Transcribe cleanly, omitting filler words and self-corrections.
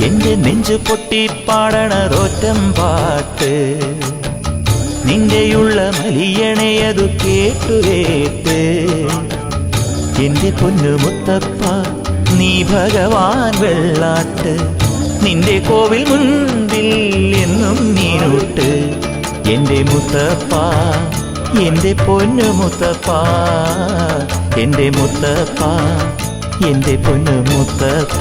എന്റെ നെഞ്ചു പൊട്ടി പാടണതൊറ്റം പാട്ട് നിന്റെയുള്ള മലിയണയതു കേട്ടുകേട്ട് എന്റെ പൊന്നു മുത്തപ്പ നീ ഭഗവാൻ വെള്ളാട്ട് നിന്റെ കോവിൽ മുൻപിൽ എന്നും നീനൂട്ട് എന്റെ മുത്തപ്പ എന്റെ പൊന്നു മുത്തപ്പ എന്റെ മുത്തപ്പ എന്റെ പൊന്നു മുത്തപ്പ